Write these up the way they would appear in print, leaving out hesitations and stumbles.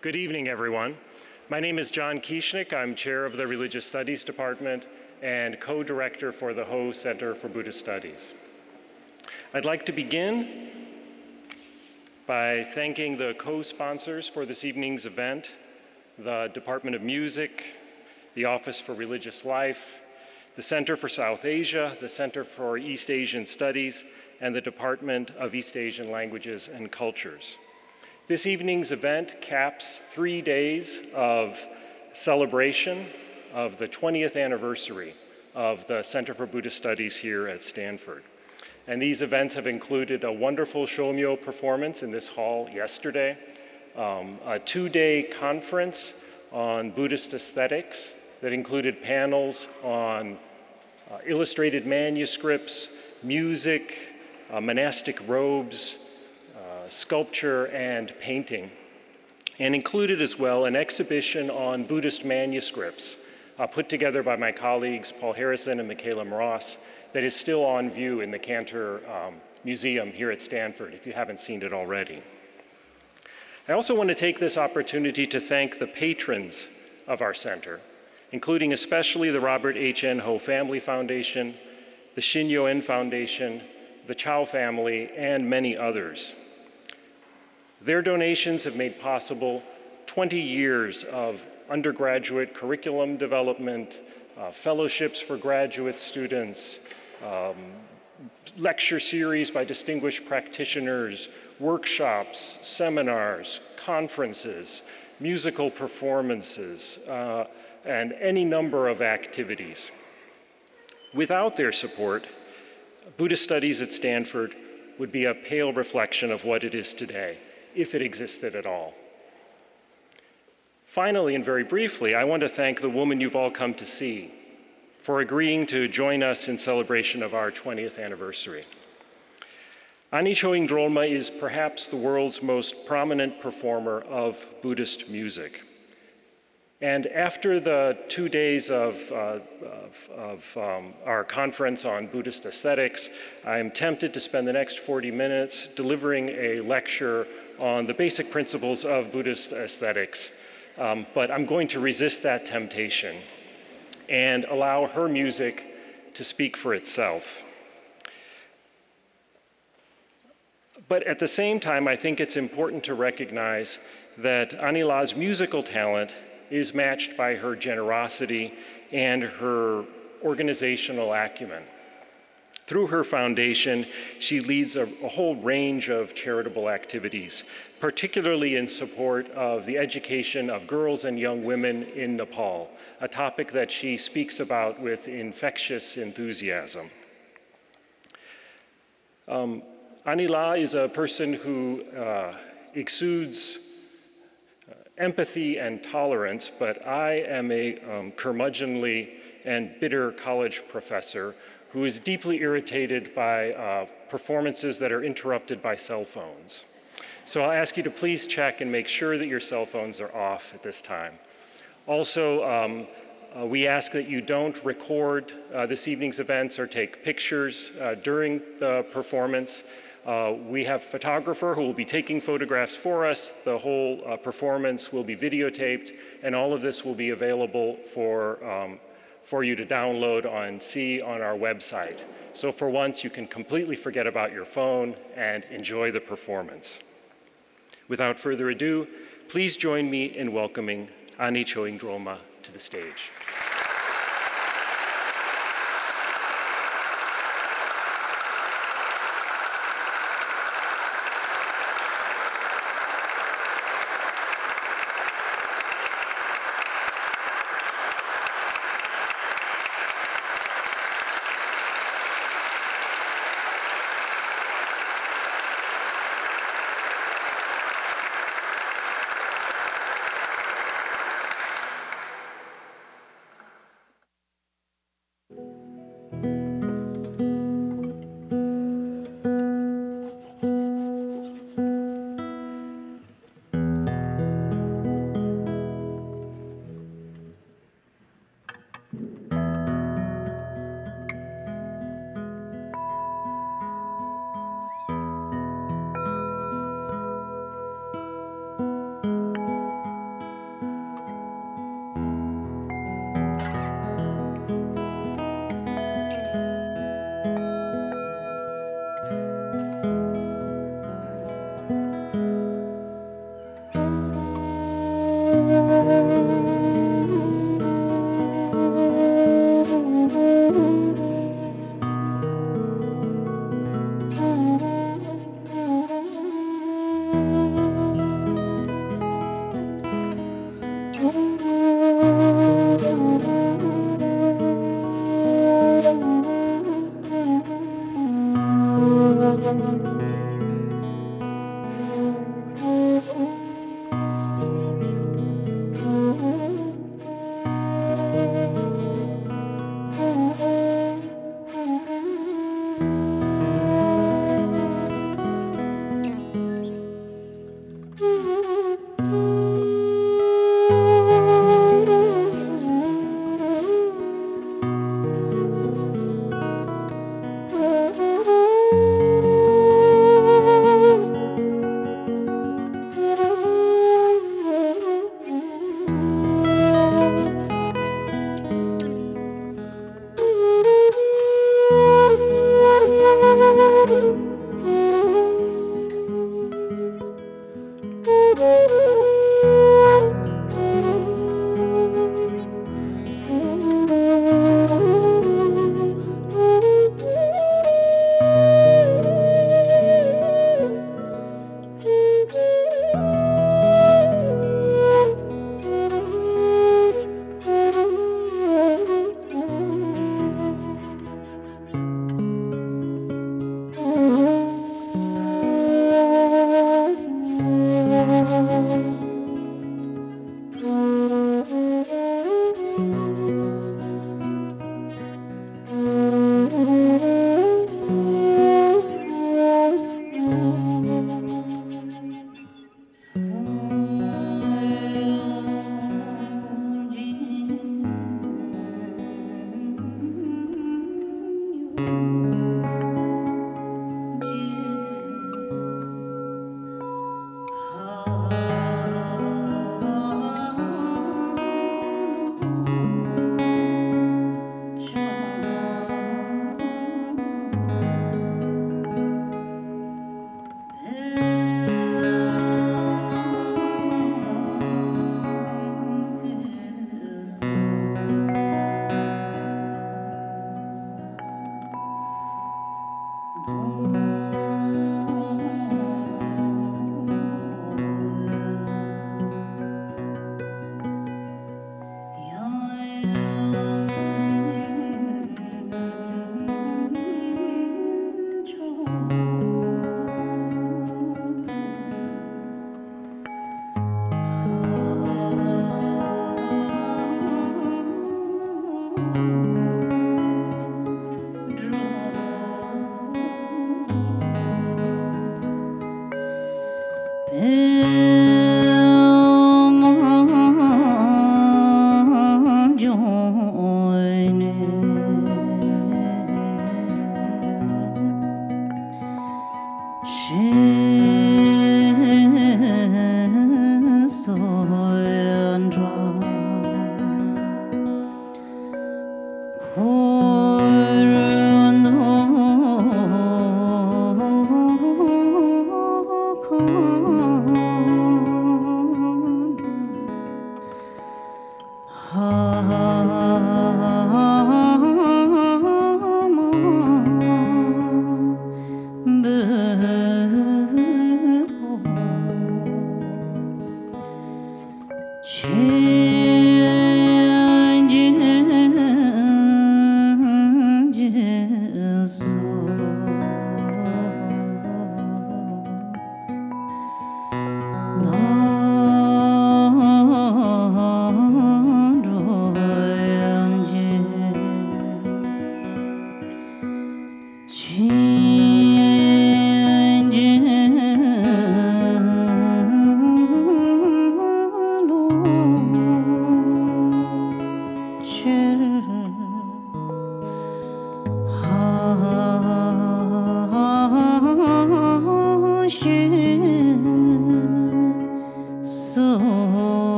Good evening, everyone. My name is John Kieschnick. I'm chair of the Religious Studies Department and co-director for the Ho Center for Buddhist Studies. I'd like to begin by thanking the co-sponsors for this evening's event, the Department of Music, the Office for Religious Life, the Center for South Asia, the Center for East Asian Studies, and the Department of East Asian Languages and Cultures. This evening's event caps 3 days of celebration of the 20th anniversary of the Center for Buddhist Studies here at Stanford. And these events have included a wonderful Shomyo performance in this hall yesterday, a 2-day conference on Buddhist aesthetics that included panels on illustrated manuscripts, music, monastic robes, sculpture, and painting, and included as well an exhibition on Buddhist manuscripts put together by my colleagues Paul Harrison and Michaela Ross that is still on view in the Cantor Museum here at Stanford, if you haven't seen it already. I also want to take this opportunity to thank the patrons of our center, including especially the Robert H. N. Ho Family Foundation, the Shin Yo-en Foundation, the Chow family, and many others. Their donations have made possible 20 years of undergraduate curriculum development, fellowships for graduate students, lecture series by distinguished practitioners, workshops, seminars, conferences, musical performances, and any number of activities. Without their support, Buddhist studies at Stanford would be a pale reflection of what it is today, if it existed at all. Finally, and very briefly, I want to thank the woman you've all come to see for agreeing to join us in celebration of our 20th anniversary. Ani Choying Drolma is perhaps the world's most prominent performer of Buddhist music. And after the 2 days of our conference on Buddhist aesthetics, I'm tempted to spend the next 40 minutes delivering a lecture on the basic principles of Buddhist aesthetics. But I'm going to resist that temptation and allow her music to speak for itself. But at the same time, I think it's important to recognize that Anila's musical talent is matched by her generosity and her organizational acumen. Through her foundation, she leads a whole range of charitable activities, particularly in support of the education of girls and young women in Nepal, a topic that she speaks about with infectious enthusiasm. Anila is a person who exudes empathy and tolerance, but I am a curmudgeonly and bitter college professor who is deeply irritated by performances that are interrupted by cell phones. So I'll ask you to please check and make sure that your cell phones are off at this time. Also, we ask that you don't record this evening's events or take pictures during the performance. We have a photographer who will be taking photographs for us. The whole performance will be videotaped, and all of this will be available for you to download and see on our website. So for once, you can completely forget about your phone and enjoy the performance. Without further ado, please join me in welcoming Ani Choying Drolma to the stage.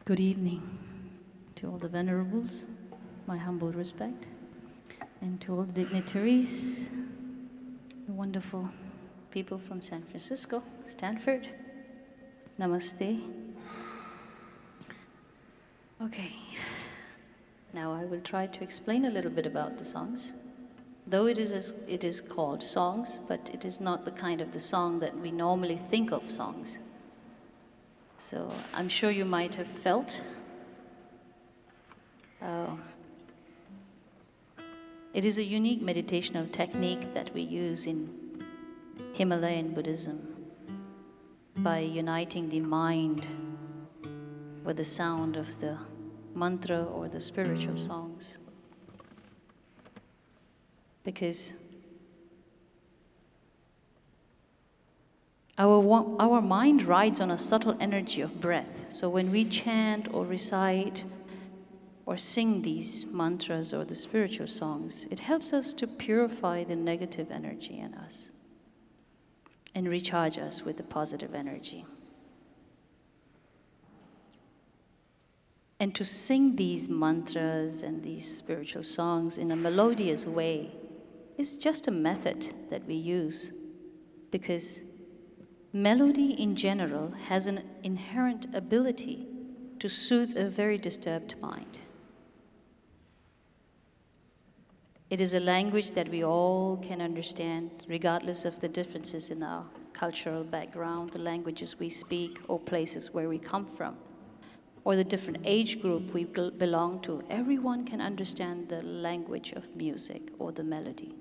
Good evening to all the venerables, my humble respect, and to all the dignitaries, the wonderful people from San Francisco, Stanford. Namaste. Okay, now I will try to explain a little bit about the songs. Though it is called songs, but it is not the kind of the song that we normally think of songs. So I'm sure you might have felt it is a unique meditational technique that we use in Himalayan Buddhism by uniting the mind with the sound of the mantra or the spiritual songs. Because our mind rides on a subtle energy of breath. So when we chant or recite or sing these mantras or the spiritual songs, it helps us to purify the negative energy in us and recharge us with the positive energy. And to sing these mantras and these spiritual songs in a melodious way is just a method that we use, because melody in general has an inherent ability to soothe a very disturbed mind. It is a language that we all can understand, regardless of the differences in our cultural background, the languages we speak, or places where we come from, or the different age group we belong to. Everyone can understand the language of music or the melody.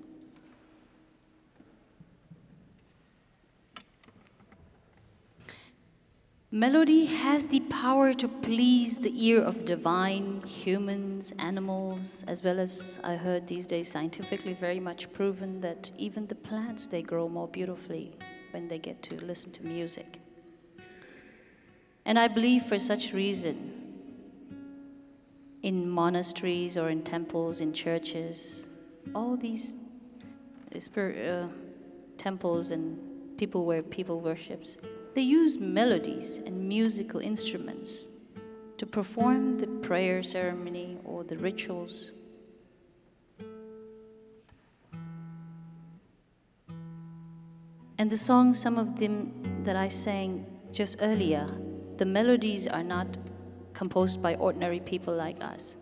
Melody has the power to please the ear of divine, humans, animals, as well as, I heard these days, scientifically very much proven that even the plants, they grow more beautifully when they get to listen to music. And I believe for such reason, in monasteries or in temples, in churches, all these temples and people where people worships, they use melodies and musical instruments to perform the prayer ceremony or the rituals. And the songs, some of them that I sang just earlier, the melodies are not composed by ordinary people like us.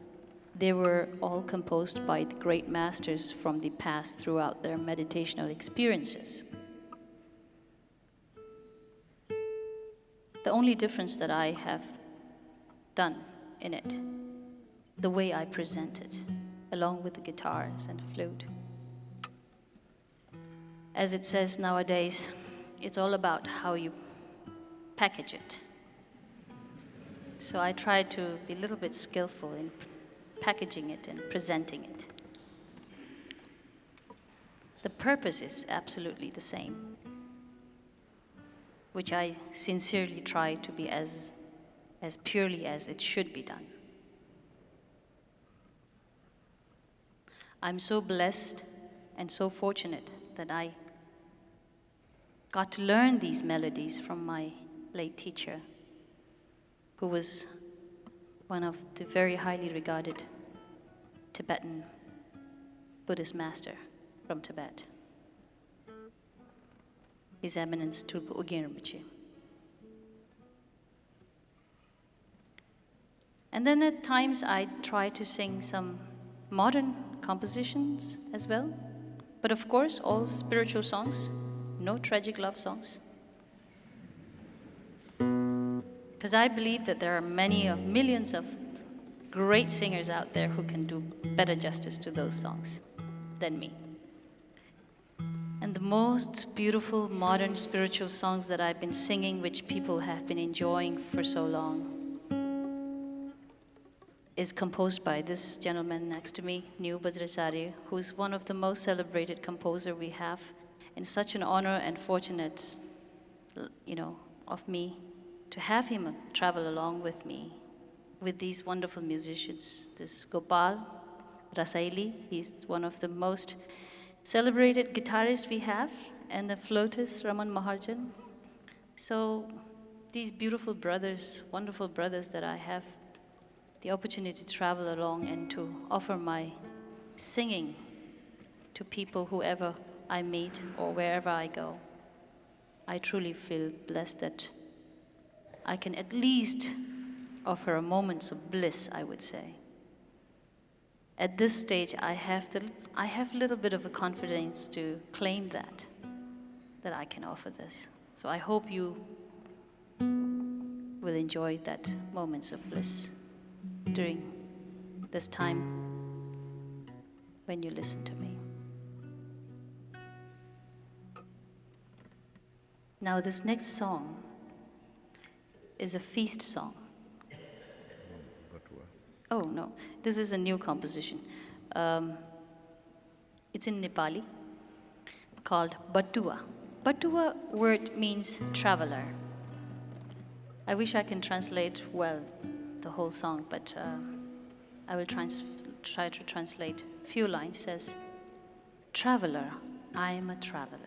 They were all composed by the great masters from the past throughout their meditational experiences. The only difference that I have done in it, the way I present it, along with the guitars and flute. As it says nowadays, it's all about how you package it. So I try to be a little bit skillful in packaging it and presenting it. The purpose is absolutely the same, which I sincerely try to be as purely as it should be done. I'm so blessed and so fortunate that I got to learn these melodies from my late teacher, who was one of the very highly regarded Tibetan Buddhist master from Tibet, His Eminence Tulku Urgyen Rinpoche. And then at times I try to sing some modern compositions as well, but of course all spiritual songs, no tragic love songs. Because I believe that there are millions of great singers out there who can do better justice to those songs than me. And the most beautiful modern spiritual songs that I've been singing, which people have been enjoying for so long, is composed by this gentleman next to me, New Bajracharya, who is one of the most celebrated composers we have. And such an honor and fortunate, of me to have him travel along with me, with these wonderful musicians. This is Gopal Rasaili. He's one of the most celebrated guitarists we have, and the flautist, Raman Maharjan. So these beautiful brothers, wonderful brothers that I have the opportunity to travel along and to offer my singing to people, whoever I meet or wherever I go. I truly feel blessed that I can at least offer a moments of bliss, I would say. At this stage, I have a little bit of a confidence to claim that I can offer this. So I hope you will enjoy that moments of bliss during this time when you listen to me. Now, this next song is a feast song. Oh, no, this is a new composition. It's in Nepali, called Batua. Batua word means traveler. I wish I can translate well the whole song, but I will try to translate a few lines. It says, traveler, I am a traveler.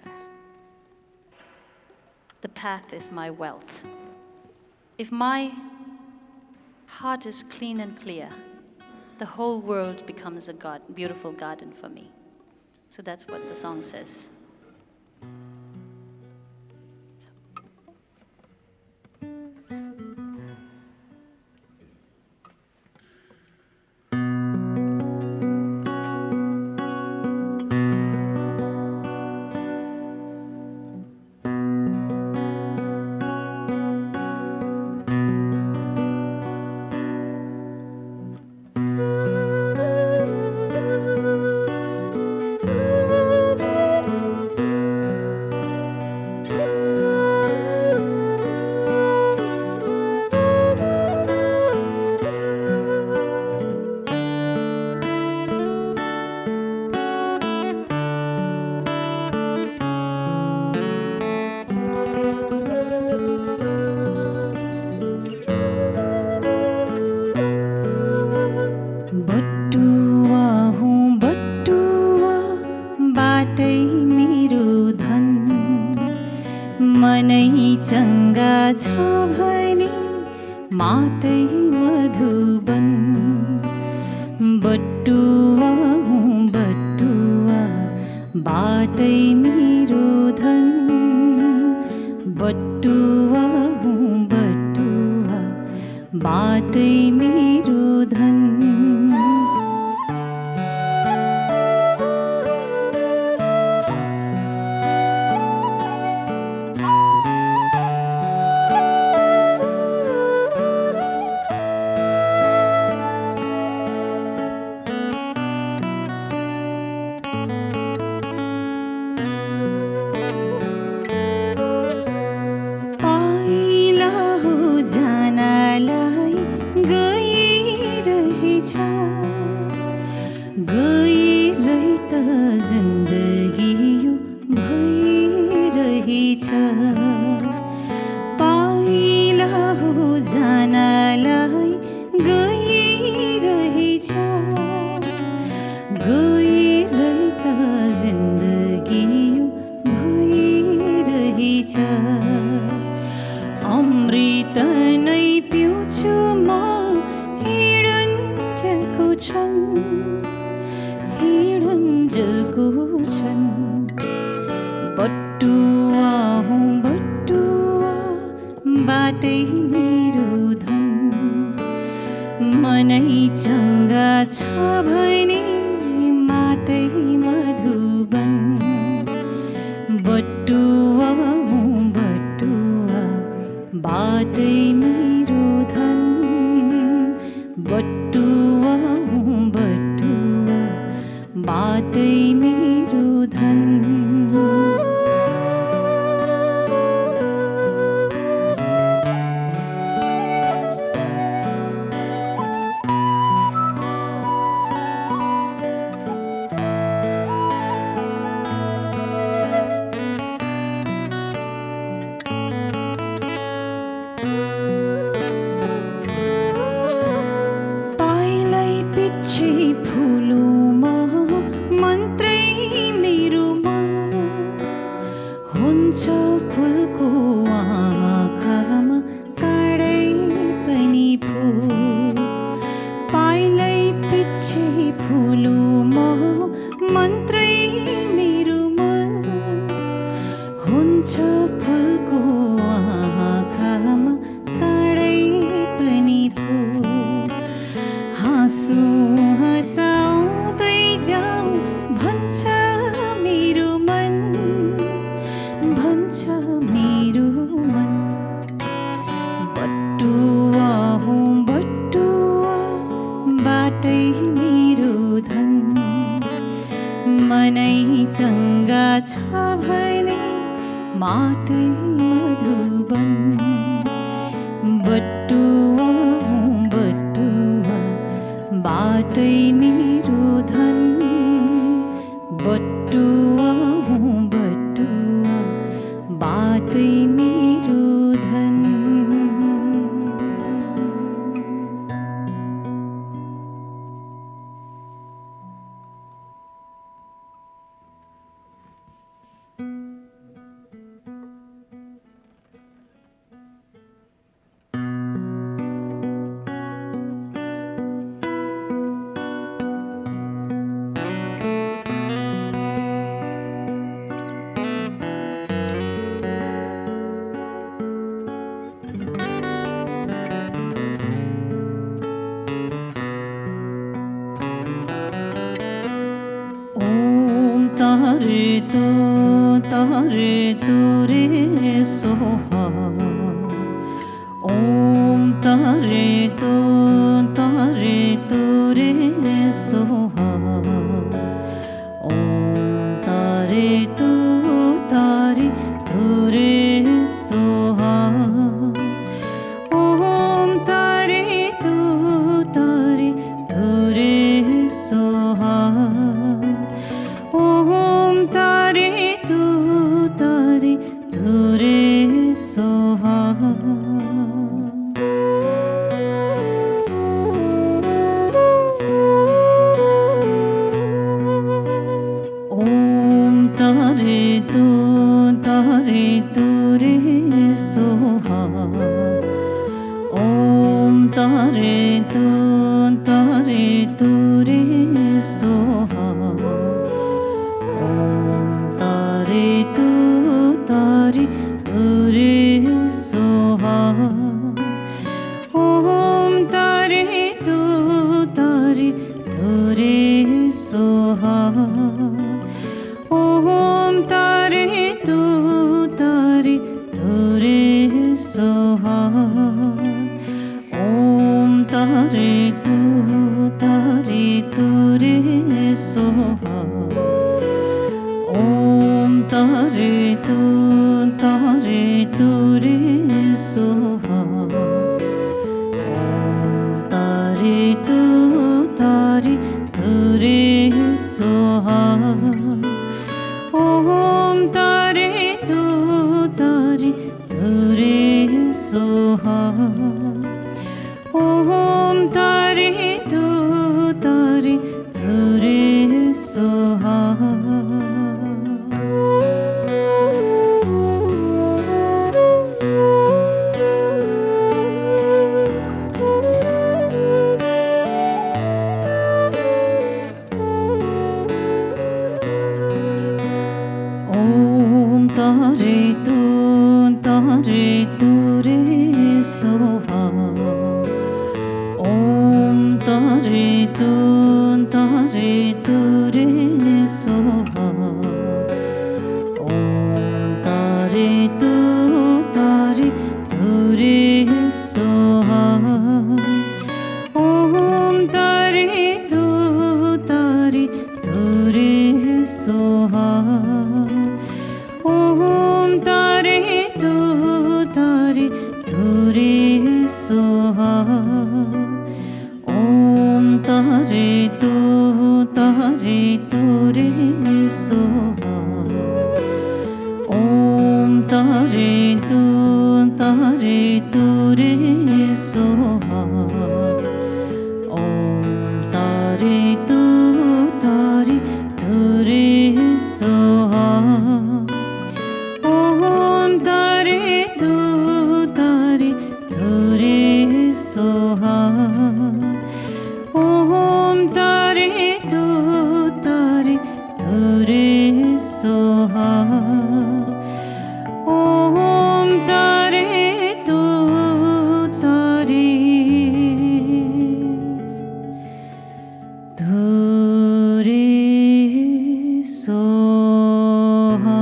The path is my wealth. If my heart is clean and clear, the whole world becomes a beautiful garden for me. So that's what the song says. माटै Madhuban बटुवा हुँ बटुवा बाटै मेरो धन बटुवा हुँ बटुवा बाटै मेरो धन tare tu re soha. Om tare tu re soha. Om tare tu re soha. Om tare tu re soha. Om tare tu re soha. Om tare tu re soha. Om tare tu re soha. Om tare tu re soha. Om tare tu re soha. Om tare tu re soha. Om tare tu re soha. Om tare tu re soha. Om tare tu re soha. Om tare tu re soha. Om tare tu re soha. Om tare tu re soha. Om tare tu re soha. Om tare tu re soha. Om tare tu re soha. Om tare tu re soha.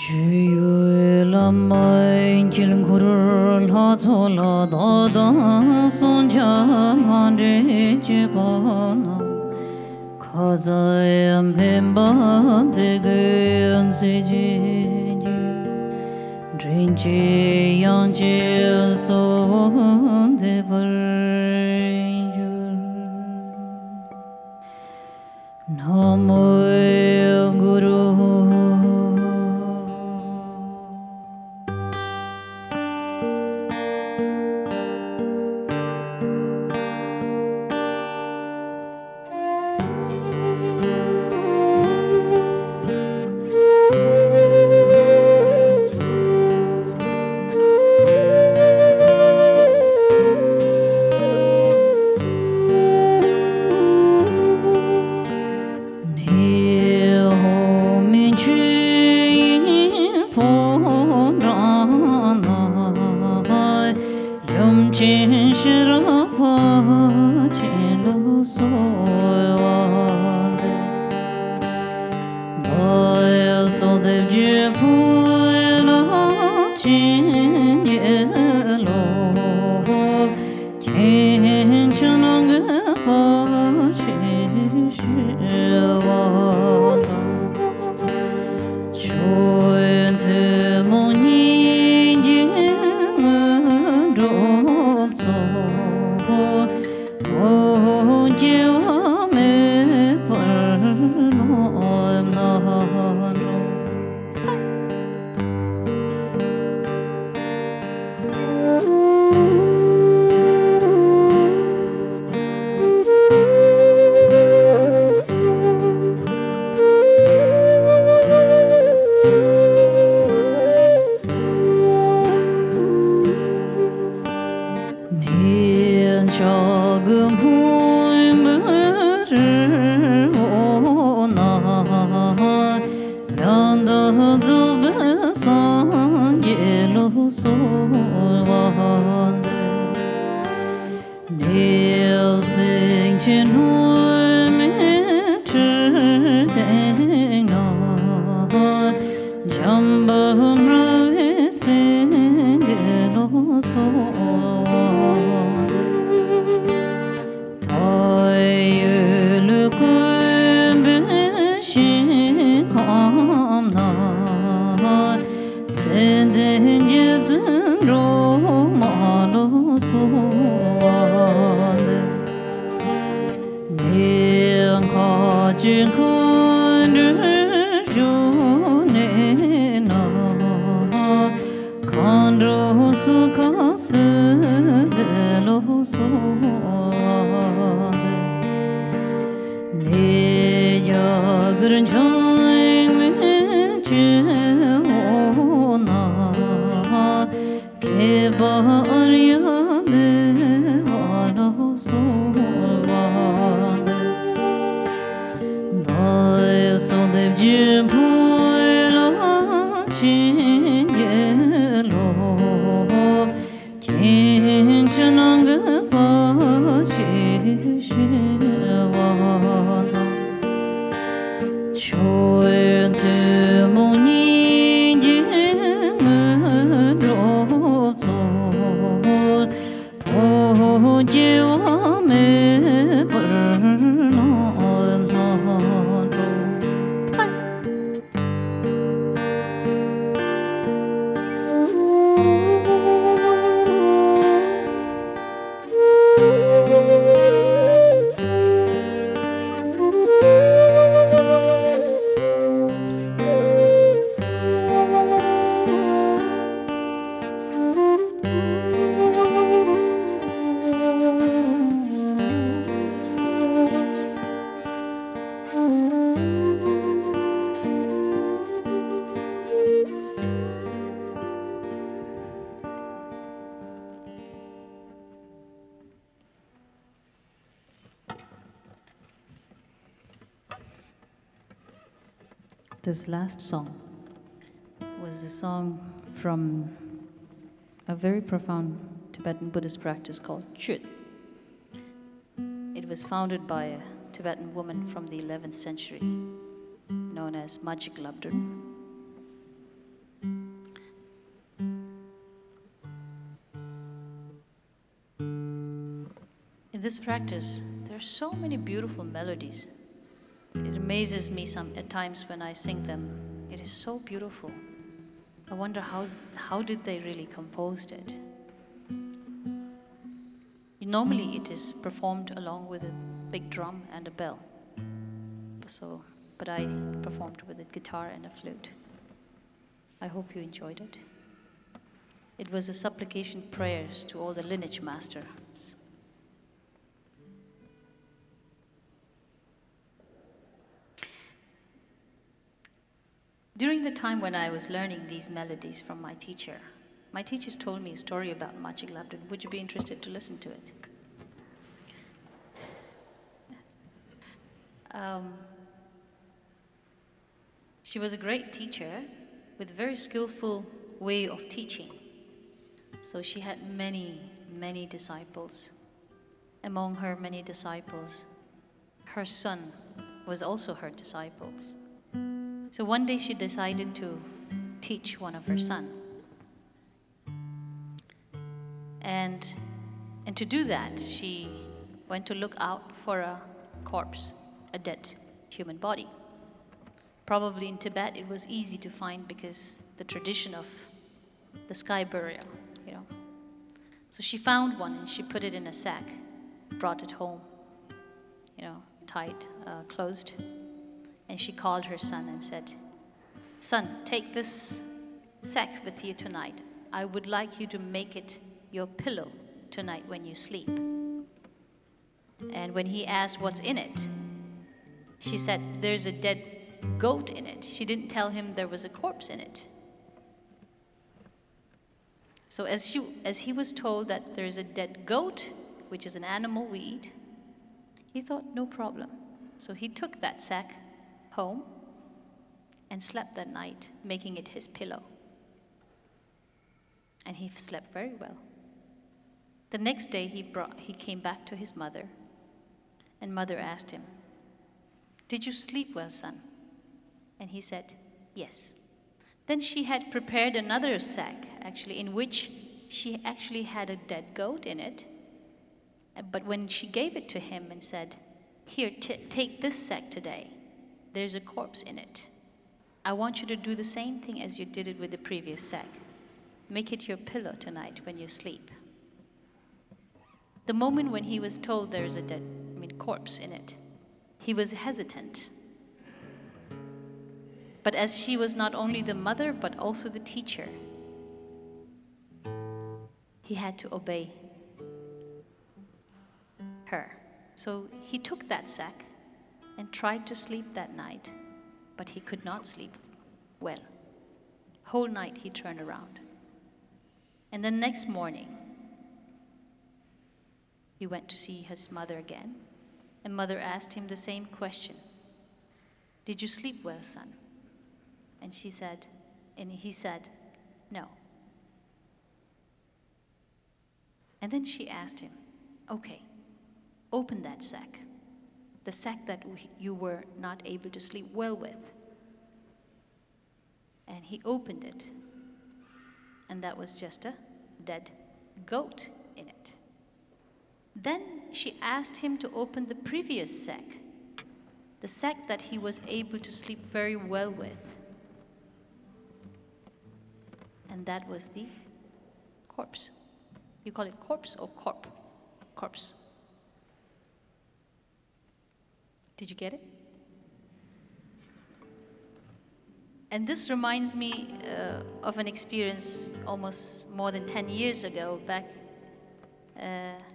주의 람마인 길고를 하솔라 다다 손자한데 집어나 가자의 뱀바되게 안세지 렌지 양지 손대벌줄 나무의 구루 This last song was a song from a very profound Tibetan Buddhist practice called Chut. It was founded by a Tibetan woman from the 11th century known as Majik Labdrön. In this practice, there are so many beautiful melodies. It amazes me at times when I sing them. It is so beautiful. I wonder how did they really compose it? Normally it is performed along with a big drum and a bell. But I performed with a guitar and a flute. I hope you enjoyed it. It was a supplication prayers to all the lineage masters. During the time when I was learning these melodies from my teachers told me a story about Machig Labdin. Would you be interested to listen to it? She was a great teacher with a very skillful way of teaching. So she had many, many disciples. Among her many disciples, her son was also her disciples. So one day she decided to teach one of her sons. And to do that, she went to look out for a corpse, a dead human body. Probably in Tibet it was easy to find because the tradition of the sky burial, you know. So she found one and she put it in a sack, brought it home, you know, tied, closed. And she called her son and said, "Son, take this sack with you tonight. I would like you to make it your pillow tonight when you sleep." And when he asked what's in it, she said, "There's a dead goat in it." She didn't tell him there was a corpse in it. So as he was told that there's a dead goat, which is an animal we eat, he thought no problem. So he took that sack home and slept that night, making it his pillow. And he slept very well. The next day he came back to his mother, and mother asked him, "Did you sleep well, son?" And he said, "Yes." Then she had prepared another sack, actually, in which she actually had a dead goat in it. But when she gave it to him and said, "Here, take this sack today. There's a corpse in it. I want you to do the same thing as you did it with the previous sack. Make it your pillow tonight when you sleep." The moment when he was told there's a corpse in it, he was hesitant. But as she was not only the mother, but also the teacher, he had to obey her. So he took that sack and tried to sleep that night, but he could not sleep well. Whole night he turned around. And the next morning, he went to see his mother again, and mother asked him the same question. "Did you sleep well, son?" And he said, "No." And then she asked him, "Okay, open that sack, the sack that you were not able to sleep well with." And he opened it, and that was just a dead goat in it. Then she asked him to open the previous sack, the sack that he was able to sleep very well with. And that was the corpse. You call it corpse or corp? Corpse. Did you get it? And this reminds me of an experience almost more than 10 years ago. Back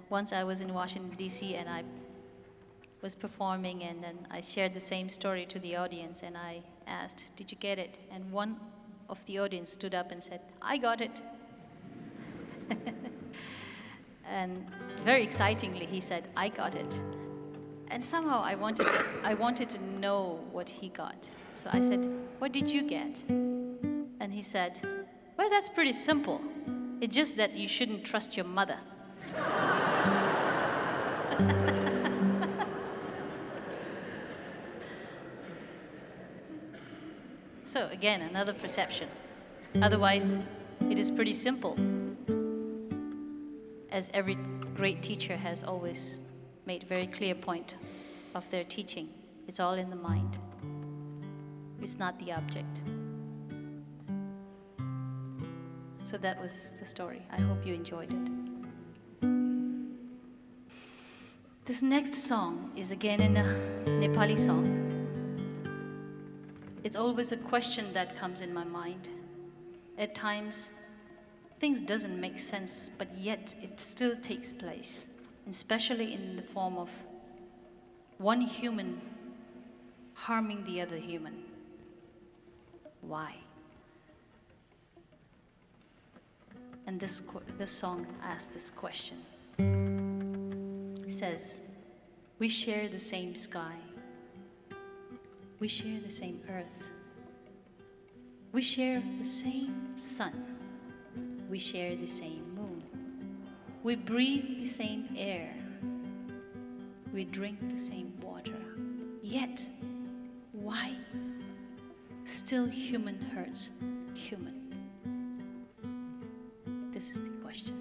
once I was in Washington, D.C., and I was performing, and then I shared the same story to the audience, and I asked, "Did you get it?" And one of the audience stood up and said, "I got it." And very excitingly, he said, "I got it." And somehow I wanted to know what he got. So I said, "What did you get?" And he said, "Well, that's pretty simple. It's just that you shouldn't trust your mother." So again, another perception. Otherwise, it is pretty simple, as every great teacher has always made very clear point of their teaching. It's all in the mind. It's not the object. So that was the story. I hope you enjoyed it. This next song is again in a Nepali song. It's always a question that comes in my mind. At times, things doesn't make sense, but yet it still takes place, especially in the form of one human harming the other human. Why? And this song asks this question. It says, we share the same sky. We share the same earth. We share the same sun. We share the same moon. We breathe the same air. We drink the same water. Yet, why still human hurts human? This is the question.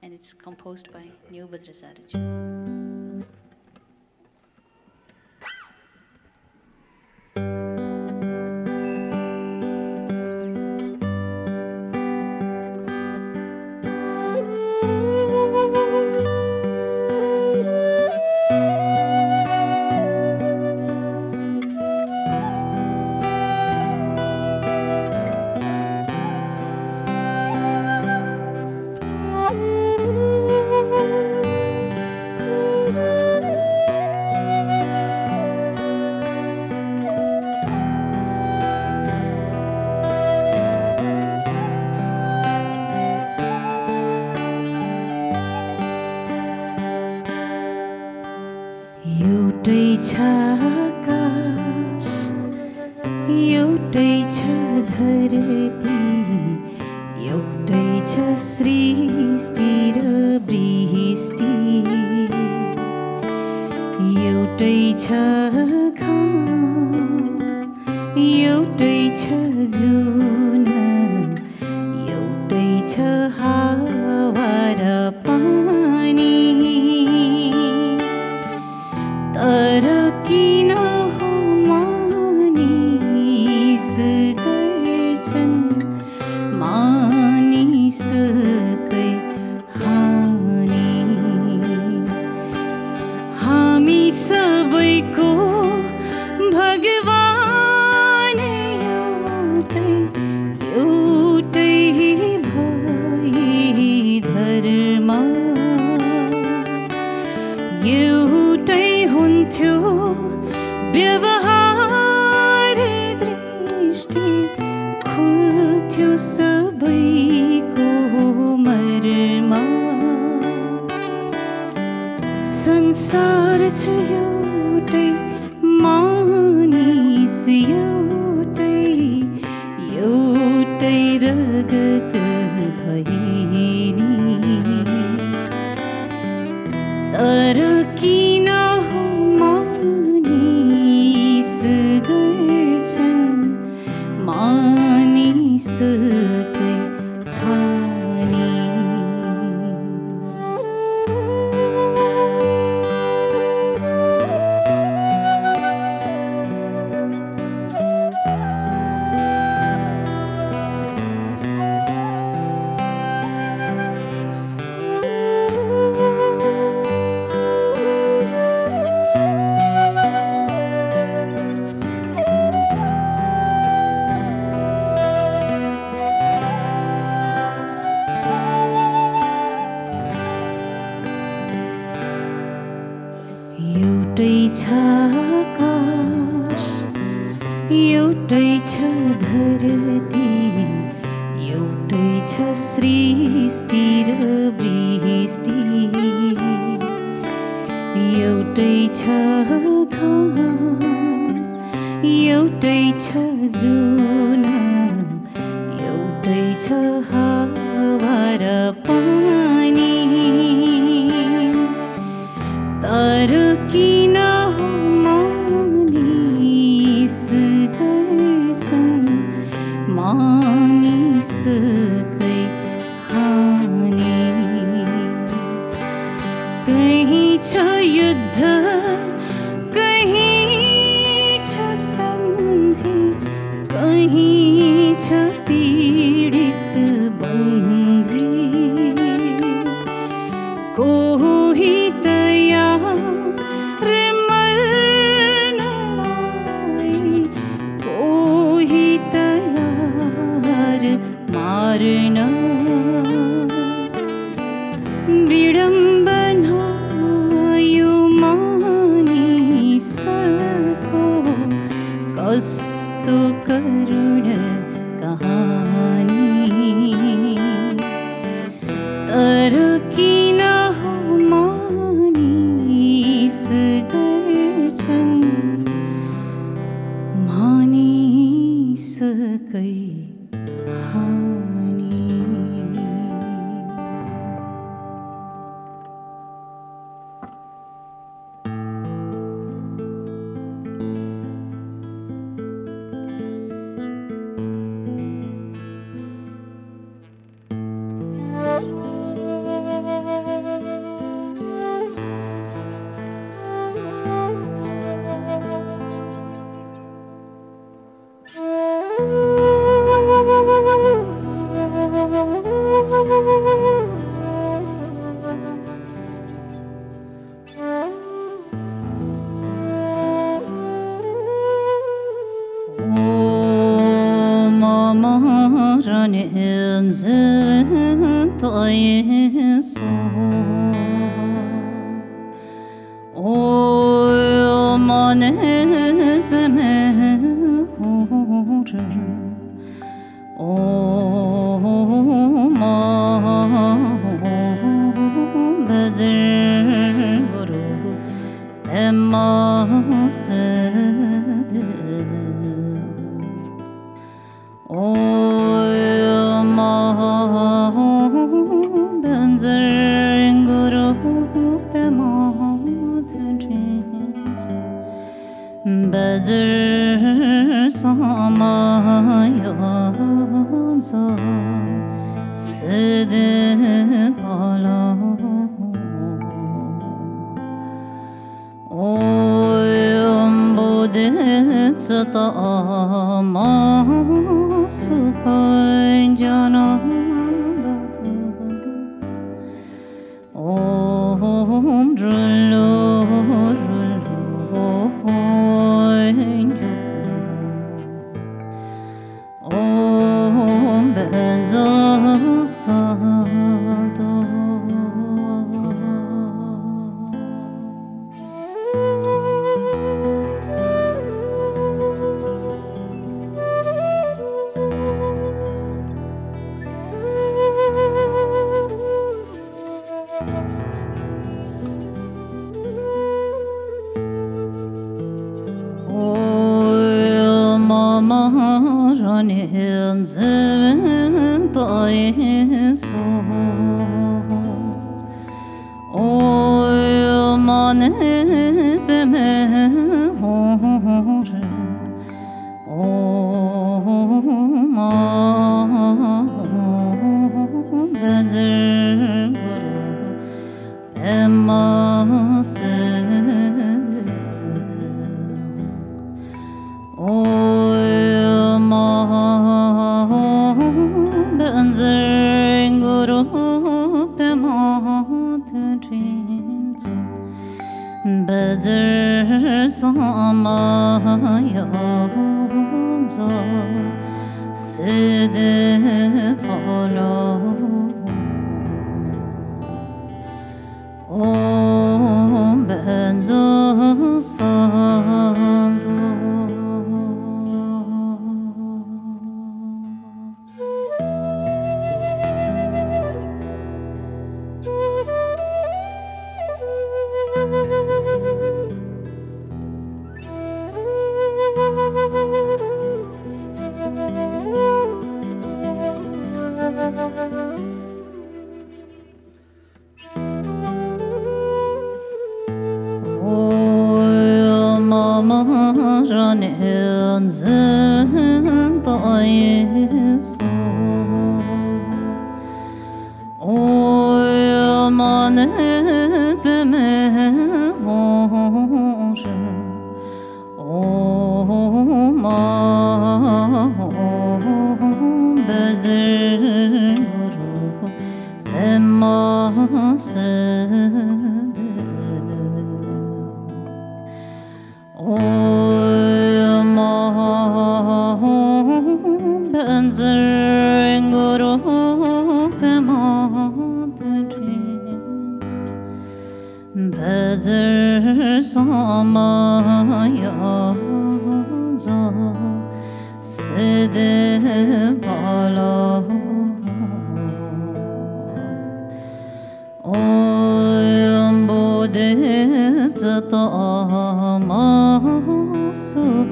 And it's composed by New Vajrasattvaji. कहीं पीड़ित बंदी कोई तैयार मरना कोई तैयार मारना विडंबना युमानी सको कस्तु करुण कहानी तरकी न हो मानिस गर्छन् मानिस कै हानि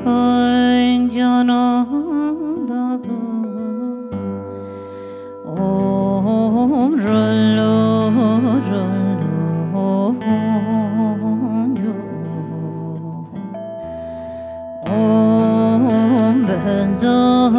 언전하다도 옴 롤로 롤로 옴 벤저선도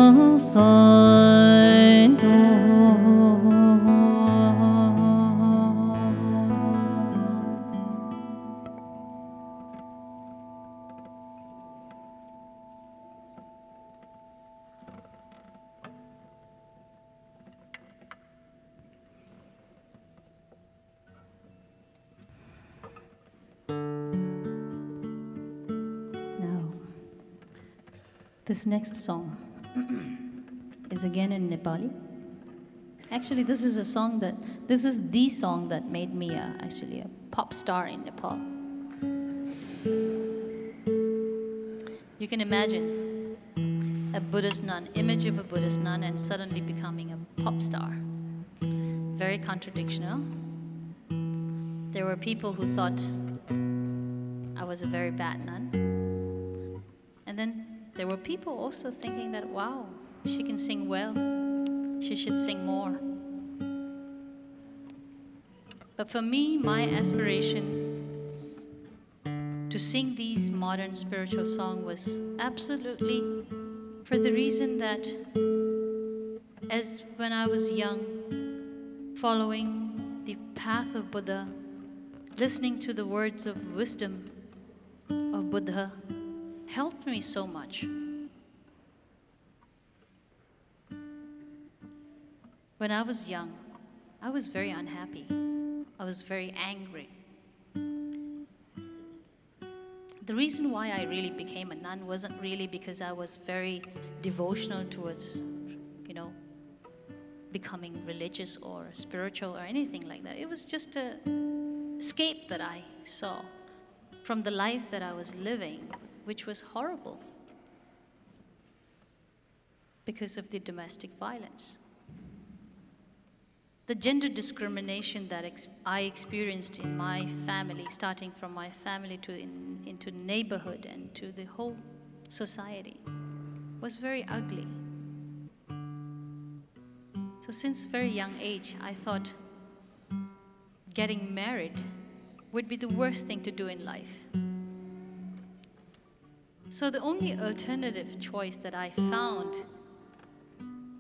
Now, this next song is again in Nepali. Actually, this is the song that made me actually a pop star in Nepal. You can imagine a Buddhist nun, image of a Buddhist nun, and suddenly becoming a pop star. Very contradictional. There were people who thought I was a very bad nun. And then there were people also thinking that, wow, she can sing well. She should sing more. But for me, my aspiration to sing these modern spiritual songs was absolutely for the reason that as when I was young, following the path of Buddha, listening to the words of wisdom of Buddha helped me so much. When I was young, I was very unhappy. I was very angry. The reason why I really became a nun wasn't really because I was very devotional towards, becoming religious or spiritual or anything like that. It was just an escape that I saw from the life that I was living, which was horrible because of the domestic violence. The gender discrimination that I experienced in my family, starting from my family into neighborhood and to the whole society, was very ugly. So since very young age, I thought getting married would be the worst thing to do in life. So the only alternative choice that I found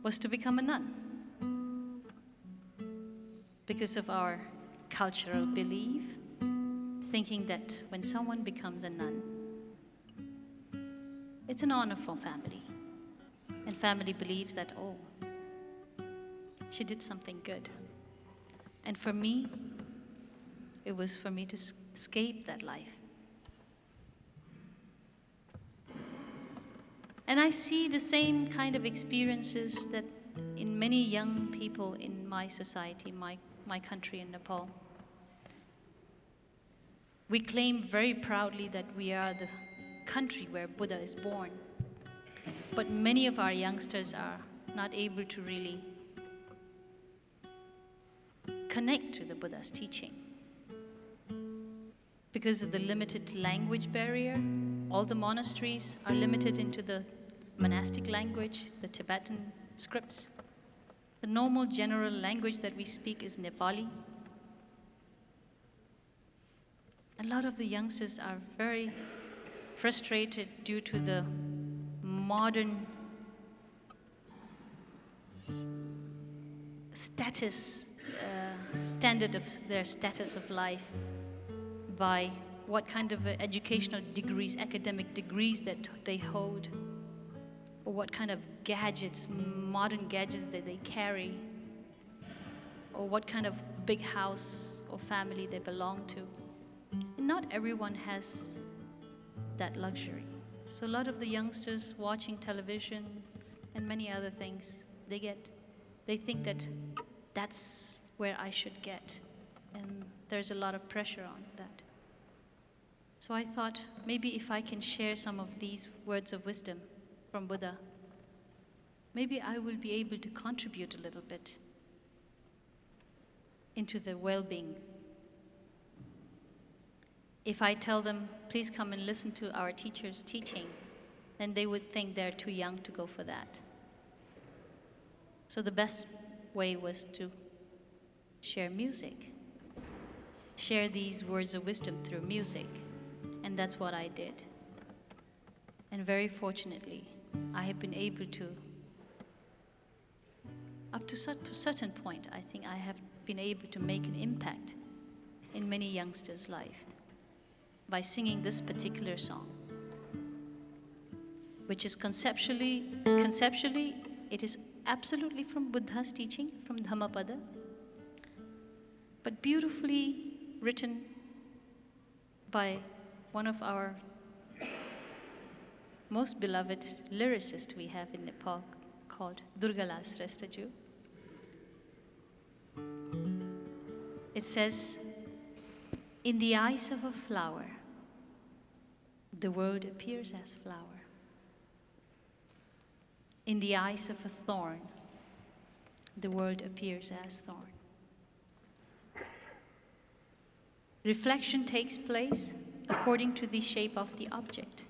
was to become a nun, because of our cultural belief, thinking that when someone becomes a nun, it's an honor for family. And family believes that, oh, she did something good. And for me, it was for me to escape that life. And I see the same kind of experiences that in many young people in my society, my country in Nepal. We claim very proudly that we are the country where Buddha is born. But many of our youngsters are not able to really connect to the Buddha's teaching. Because of the limited language barrier, all the monasteries are limited into the monastic language, the Tibetan scripts. The normal general language that we speak is Nepali. A lot of the youngsters are very frustrated due to the modern standard of their status of life, by what kind of educational degrees, academic degrees that they hold, or what kind of gadgets, modern gadgets that they carry, or what kind of big house or family they belong to. And not everyone has that luxury. So a lot of the youngsters watching television and many other things, they think that that's where I should get. And there's a lot of pressure on that. So I thought maybe if I can share some of these words of wisdom from Buddha, maybe I will be able to contribute a little bit into the well-being. If I tell them, please come and listen to our teacher's teaching, and they would think they're too young to go for that. So the best way was to share music, share these words of wisdom through music, and that's what I did. And very fortunately, I have been able to, up to a certain point, I think I have been able to make an impact in many youngsters' life by singing this particular song, which is conceptually, it is absolutely from Buddha's teaching, from Dhammapada, but beautifully written by one of our most beloved lyricists we have in Nepal, called Durgalal Srestha. It says, "In the eyes of a flower, the world appears as flower. In the eyes of a thorn, the world appears as thorn. Reflection takes place according to the shape of the object."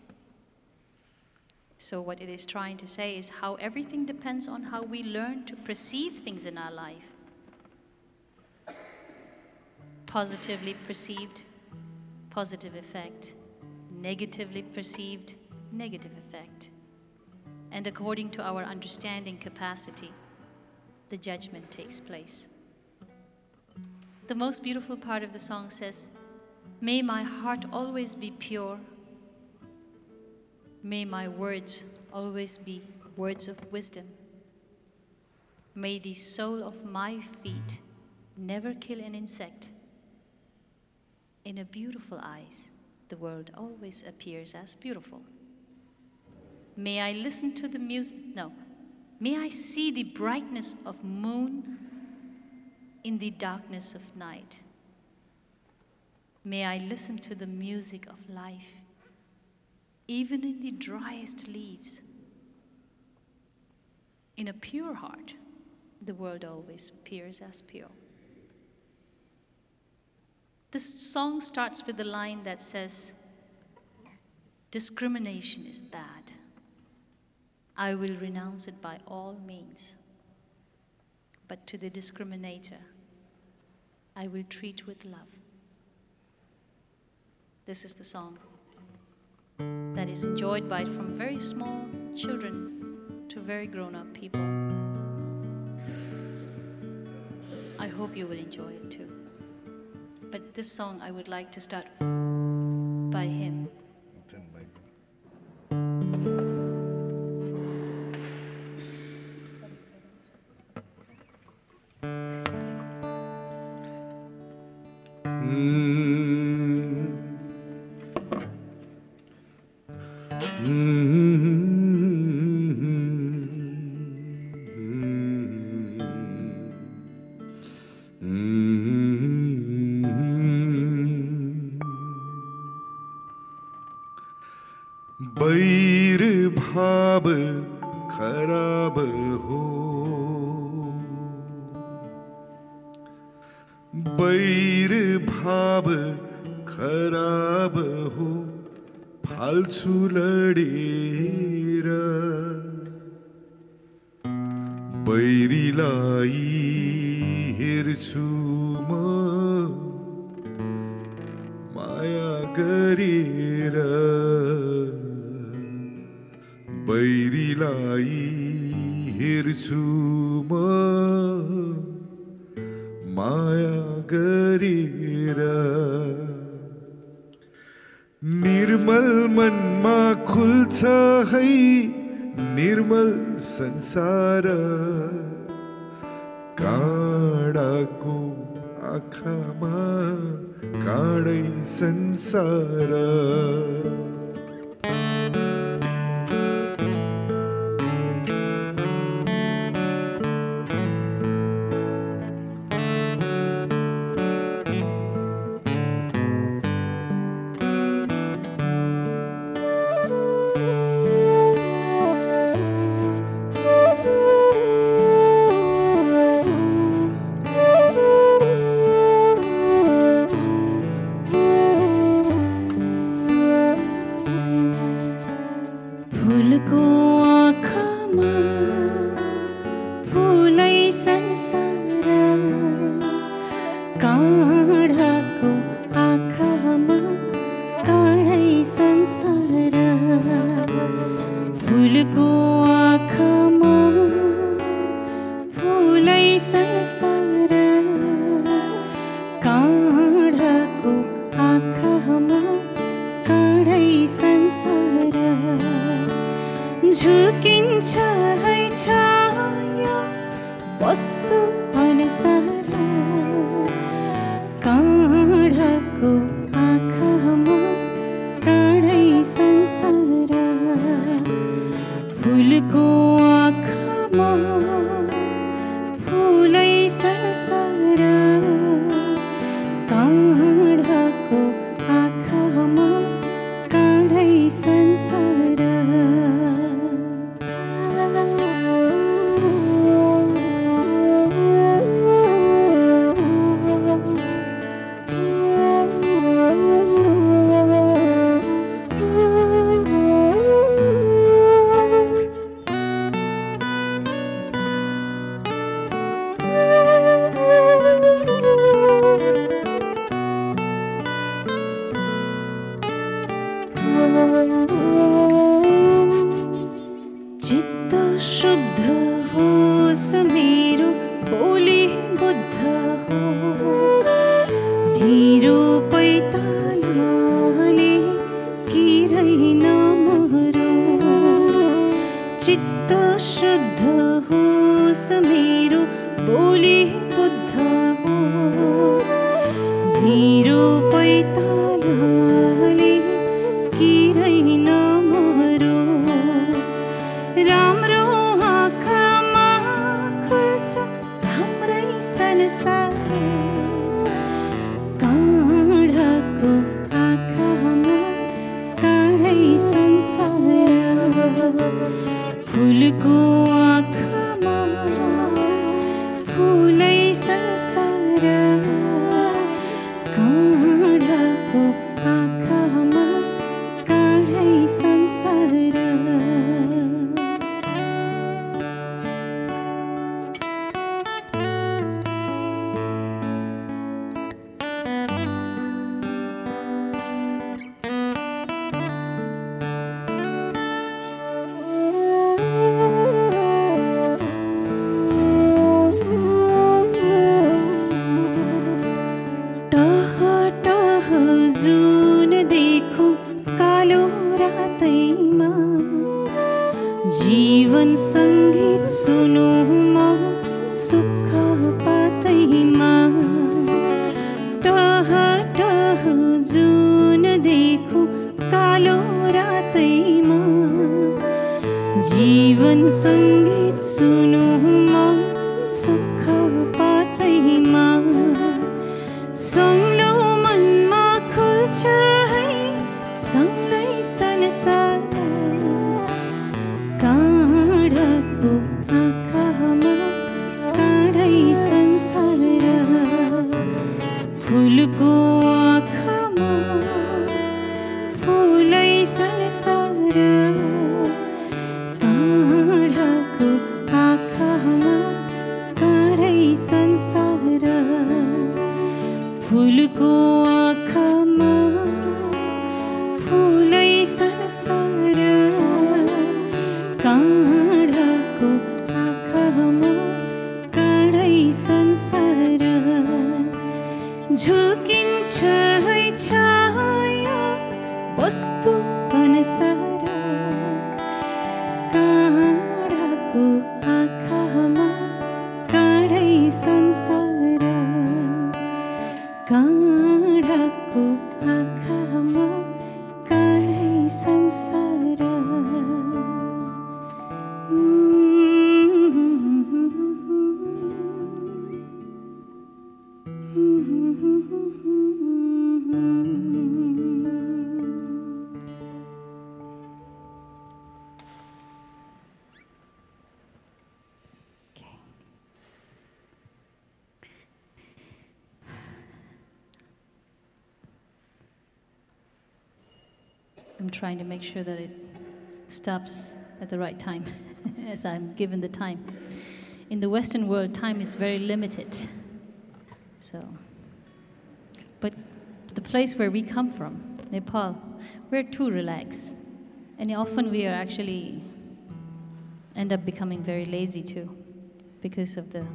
So what it is trying to say is how everything depends on how we learn to perceive things in our life. Positively perceived, positive effect. Negatively perceived, negative effect. And according to our understanding capacity, the judgment takes place. The most beautiful part of the song says, "May my heart always be pure. May my words always be words of wisdom. May the sole of my feet never kill an insect. In a beautiful eyes, the world always appears as beautiful. May I listen to the music, may I see the brightness of moon in the darkness of night. May I listen to the music of life, even in the driest leaves. In a pure heart, the world always appears as pure." This song starts with the line that says, "Discrimination is bad. I will renounce it by all means. But to the discriminator, I will treat with love." This is the song that is enjoyed by from very small children to very grown-up people. I hope you will enjoy it too. But this song I would like to start by him. बैर भाव खराब हो, बैर भाव खराब हो, फाल्छु लडेर बैरीलाई हेर्छु म माया गरेर, बैरीलाई हेर्छु म माया गरेर। निर्मल मनमा खुल्छ है निर्मल संसार, काँडाको आँखामा काँडै संसार। फुलको आँखामा फुलै संसार, काँडाको आँखामा काँडै संसार। फुलको आँखामा फुलै संसार, काँडाको आँखामा काँडै संसार। झुकिन्छ है छाया वस्तु अनुसार, काँडाको आँखामा काँडै संसार। फुलको आँखामा फुलै संसार, काँडाको आँखामा काँडै संसार। चित्त शुद्ध होस् मेरो, बोली बुद्ध होस् मेरो, पैतालाले किरै नमरोस्। चित्त शुद्ध होस् मेरो, बोली बुद्ध होस् मेरो, पैतालाले किरै नमरोस्। राम्रो आँखामा खुल्छ हाम्रै संसार, काँडाको आँखामा काँडै संसार। फुलको आँखामा फुलै संसार, काँडाको आँखामा काँडै संसार। टह टह जुन देखौँ कालो रातैमा, जीवन सङ्गीत सुनौँ म सुख पातैमा। टह टह जुन देखौँ कालो रातैमा, जीवन सङ्गीत सुनौँ म सुख पातैमा। सँगलो मनमा खुल्छ है सँगै संसार, काँडाको आँखामा काँडै संसार। फुलको आँखामा फुलै संसार, काँडाको आँखामा काँडै संसार। फुलको आँखामा फुलै संसार, काँडाको आँखामा काँडै संसार। झुकिन्छ है छाया वस्तु अनुसार, काँडाको आँखामा काँडै संसार, काँडाको आँखामा काँडै संसार। I'm trying to make sure that it stops at the right time, as I'm given the time. In the Western world, time is very limited. So, but the place where we come from, Nepal, we're too relaxed. And often we are actually end up becoming very lazy too, because of the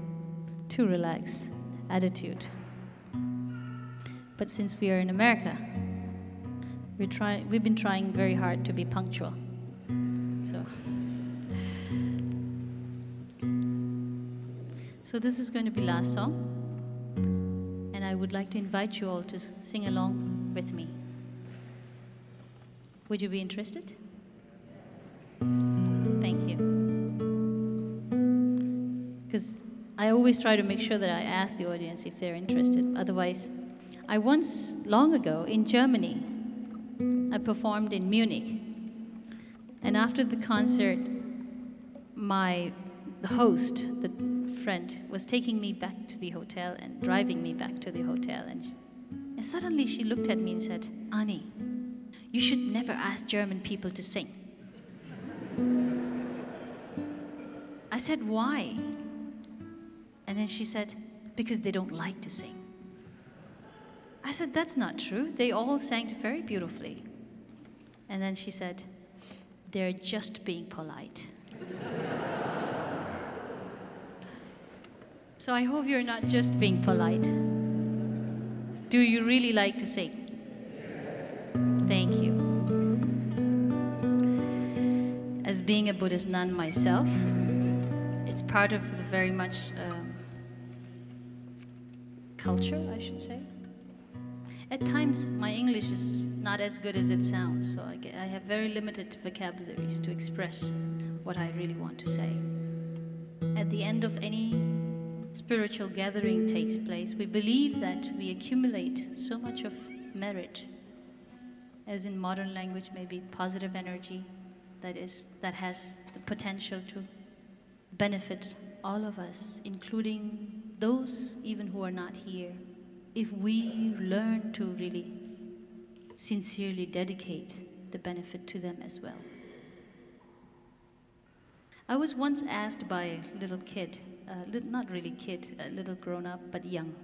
too relaxed attitude. But since we are in America, we've been trying very hard to be punctual. So this is going to be last song, and I would like to invite you all to sing along with me. Would you be interested? Thank you. Because I always try to make sure that I ask the audience if they're interested. Otherwise, I once, long ago, in Germany, I performed in Munich. And after the concert, the host, the friend, was taking me back to the hotel and driving me back to the hotel. And suddenly she looked at me and said, "Ani, you should never ask German people to sing." I said, "Why?" And then she said, "Because they don't like to sing." I said, "That's not true. They all sang very beautifully." And then she said, "They're just being polite." So I hope you're not just being polite. Do you really like to sing? Thank you. As being a Buddhist nun myself, it's part of the very much culture, I should say. At times, my English is not as good as it sounds, so I have very limited vocabularies to express what I really want to say. At the end of any spiritual gathering takes place, we believe that we accumulate so much of merit, as in modern language, maybe positive energy, that has the potential to benefit all of us, including those even who are not here, if we learn to really sincerely dedicate the benefit to them as well. I was once asked by a little kid, not really kid, a little grown-up, but young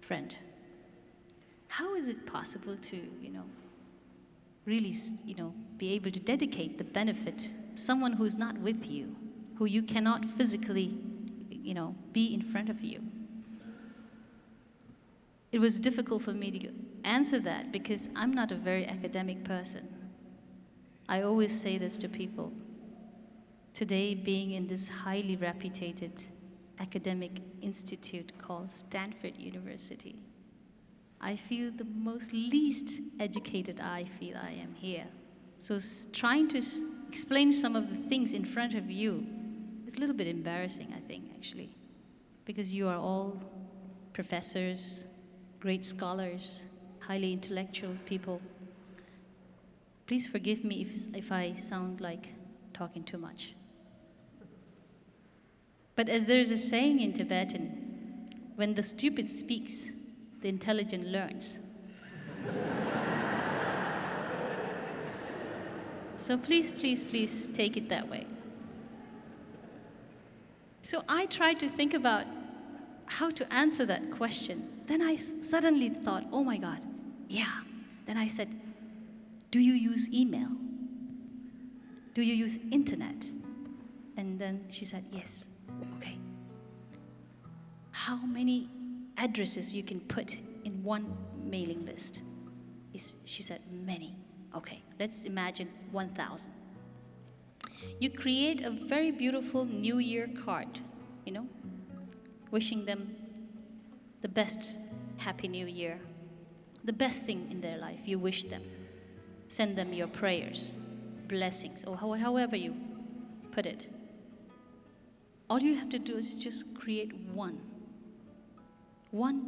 friend, how is it possible to, really, be able to dedicate the benefit someone who's not with you, who you cannot physically, be in front of you? It was difficult for me to answer that because I'm not a very academic person. I always say this to people. Today, being in this highly reputed academic institute called Stanford University, I feel the most least educated I feel I am here. So trying to explain some of the things in front of you is a little bit embarrassing, I think, actually, because you are all professors, great scholars, highly intellectual people. Please forgive me if I sound like talking too much. But as there is a saying in Tibetan, when the stupid speaks, the intelligent learns. So please, please, please take it that way. So I tried to think about how to answer that question. Then I suddenly thought, oh my God, yeah. Then I said, do you use email? Do you use internet? And then she said, yes. Okay. How many addresses you can put in one mailing list? She said, many. Okay, let's imagine 1,000. You create a very beautiful New Year card, wishing them the best Happy New Year, the best thing in their life. You wish them. Send them your prayers, blessings, or however you put it. All you have to do is just create one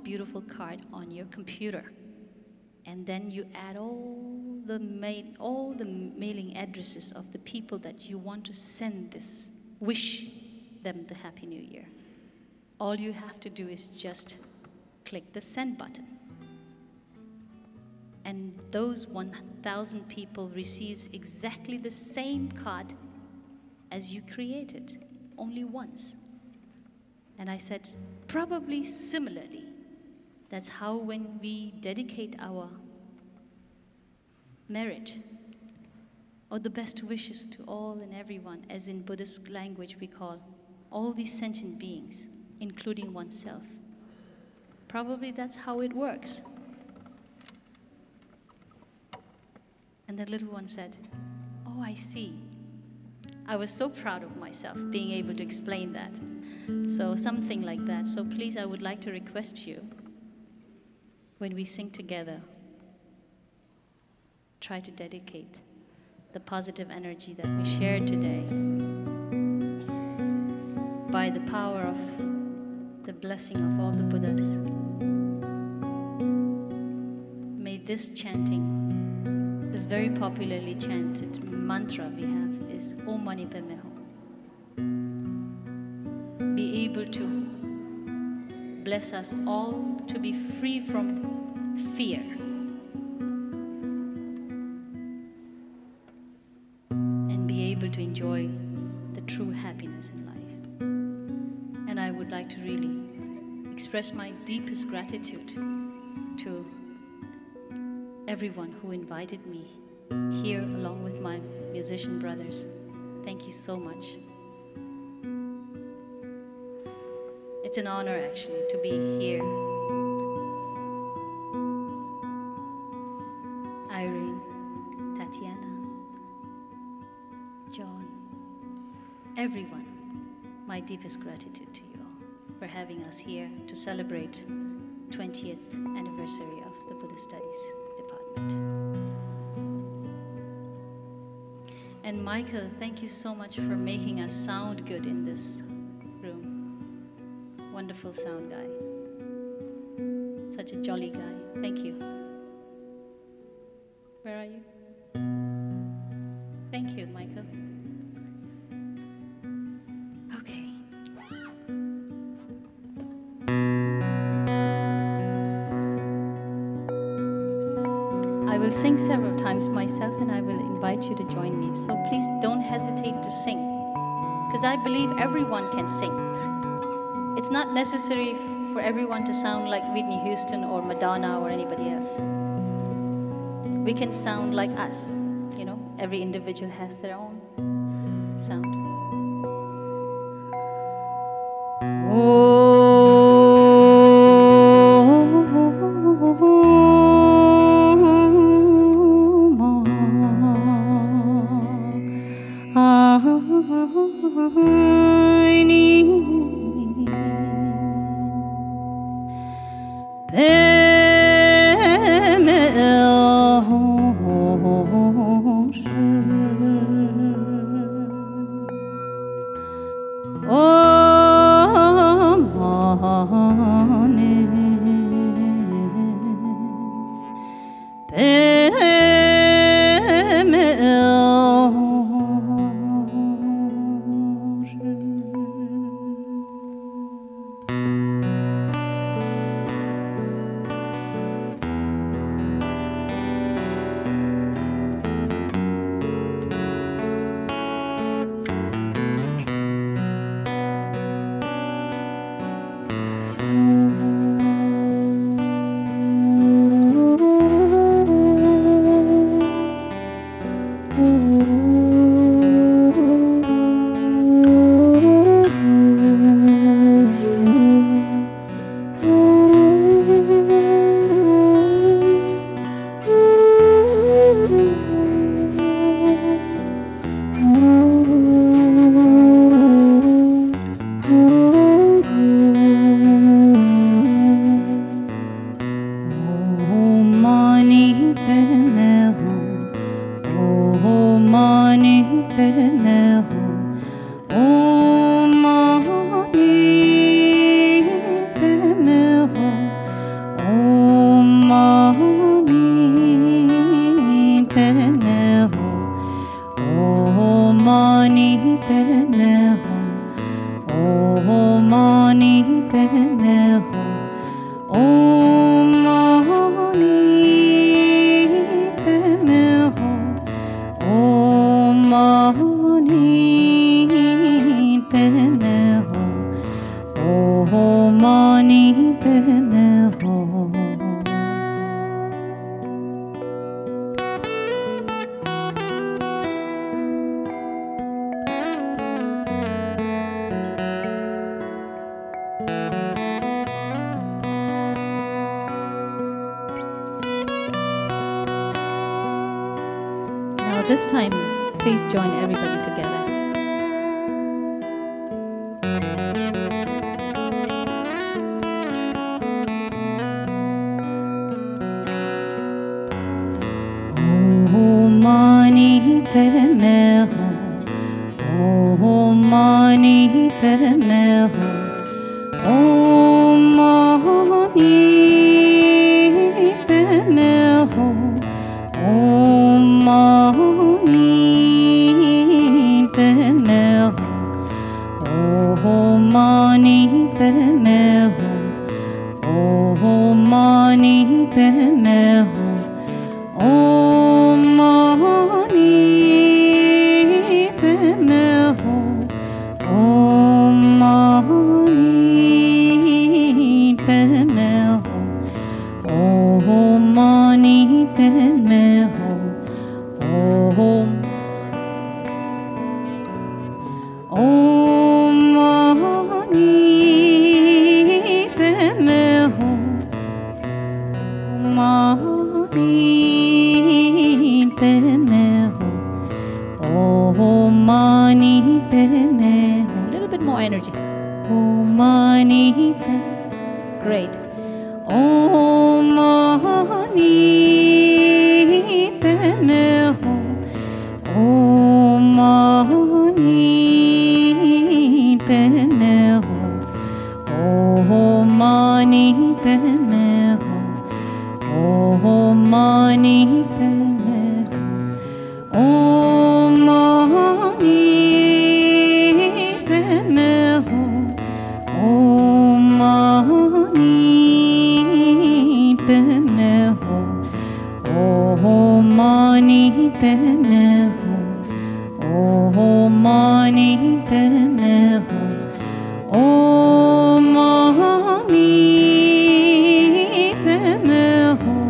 beautiful card on your computer, and then you add all the mailing addresses of the people that you want to send this, wish them the Happy New Year. All you have to do is just click the send button. and those 1,000 people receives exactly the same card as you created, only once. And I said, probably similarly, that's how when we dedicate our merit or the best wishes to all and everyone, as in Buddhist language we call all these sentient beings, including oneself. Probably that's how it works. And the little one said, oh, I see. I was so proud of myself being able to explain that. So something like that. So please, I would like to request you, when we sing together, try to dedicate the positive energy that we shared today by the power of the blessing of all the Buddhas. May this chanting, this very popularly chanted mantra we have is Om Mani Padme Hum, be able to bless us all to be free from fear. And be able to enjoy the true happiness in life. And I would like to really express my deepest gratitude to everyone who invited me here along with my musician brothers. Thank you so much. It's an honor actually to be here. Irene, Tatiana, John, everyone, my deepest gratitude to you all for having us here to celebrate 20th anniversary of the Buddhist Studies Department. And Michael, thank you so much for making us sound good in this room. Wonderful sound guy. Such a jolly guy. Thank you. Where are you? Thank you, Michael. Okay. I will sing several times myself and I will invite you to join me. So please don't hesitate to sing, because I believe everyone can sing. It's not necessary for everyone to sound like Whitney Houston or Madonna or anybody else. We can sound like us, you know, every individual has their own sound. Om Mani this time, please join everybody together. Oh, mani pe मैं हूँ, oh, mani पे मैं हूँ, oh, mani पे मैं हूँ, oh, mani पे मैं हूँ, oh, mani पे मैं हूँ, oh, mani पे मैं हूँ, oh, mani पे मैं हूँ, oh, mani पे मैं हूँ, oh, mani पे मैं हूँ, oh, oh, mani पे मैं हूँ, mani पे मैं हूँ, oh, mani पे मैं हूँ. A little bit more energy. Oh, mani pe, Great. oh, mani pe मैं हूँ, oh, mani पे मैं हूँ, oh, mani पे मैं हूँ, oh, mani पे मैं हूँ, oh, mani पे मैं हूँ, oh, mani पे मैं हूँ, oh, mani पे मैं हूँ, oh, mani पे मैं हूँ, oh, mani पे मैं हूँ, oh,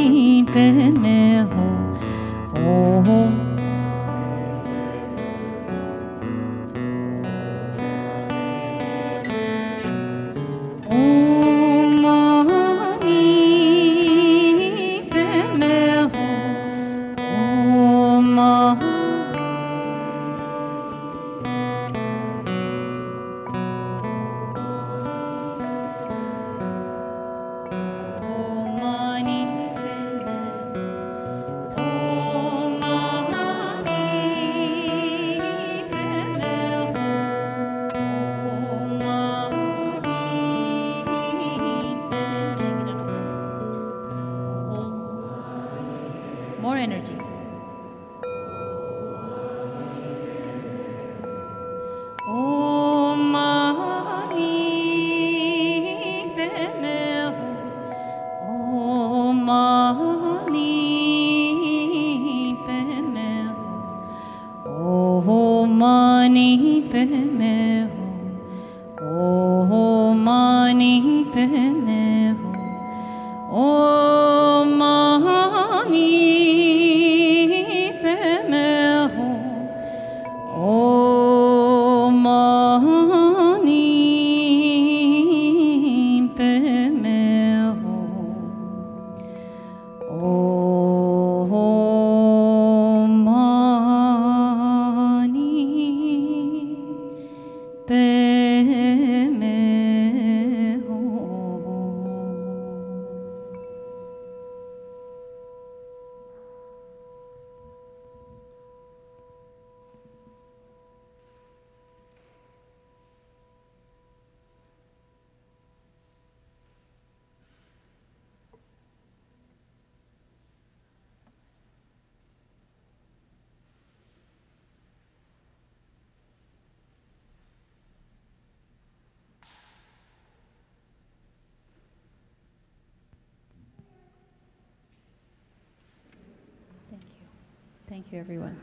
mani पे मैं हूँ, oh, oh, mani पे मैं हूँ, oh, mani More energy. Oh, mani pe मैं हूँ, oh, mani पे मैं हूँ, oh, mani पे मैं हूँ, oh, mani पे मैं हूँ, oh, mani पे मैं हूँ, oh, mani पे मैं हूँ, oh, mani पे मैं हूँ. Thank you. Thank you, everyone.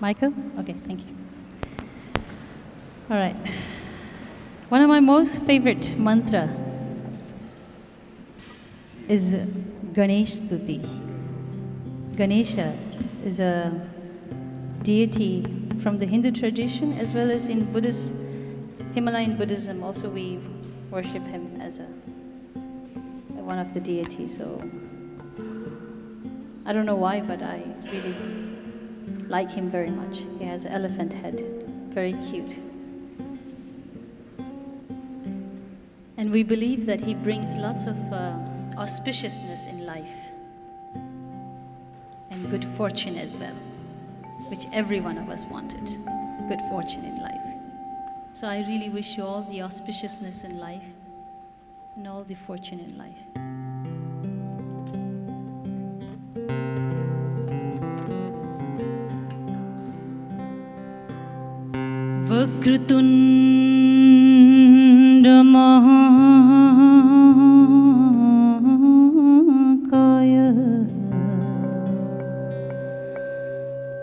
Michael? Okay, thank you. All right. One of my most favorite mantra is Ganesh Stuti. Ganesha is a deity from the Hindu tradition, as well as in Buddhist, Himalayan Buddhism. Also, we worship him as one of the deities. So I don't know why, but I really like him very much. He has an elephant head, very cute. And we believe that he brings lots of auspiciousness in life and good fortune as well, which every one of us wanted, good fortune in life. So I really wish you all the auspiciousness in life and all the fortune in life. Vakratunda Mahakaya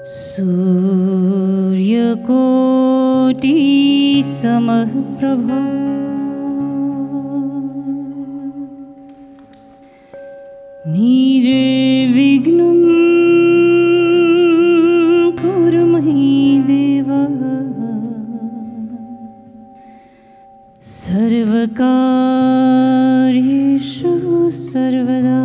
Surya Koti Samprabha Nirvignam Kurmahi Deva Sarvakaryeshu Sarvada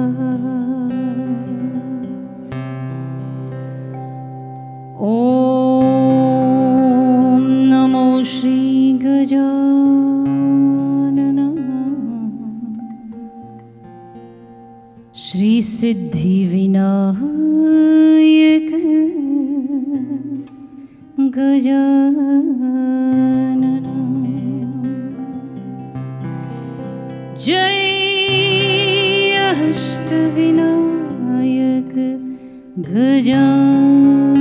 Om Namo Shri Gajanana Shri Siddhi Vinayak Gajanana Jai Ashtavinayak Gajanana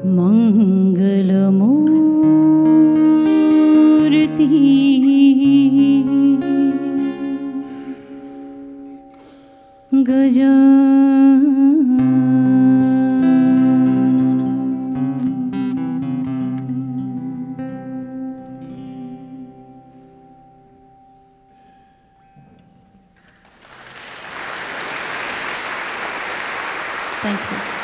Mangalamurti Thank you.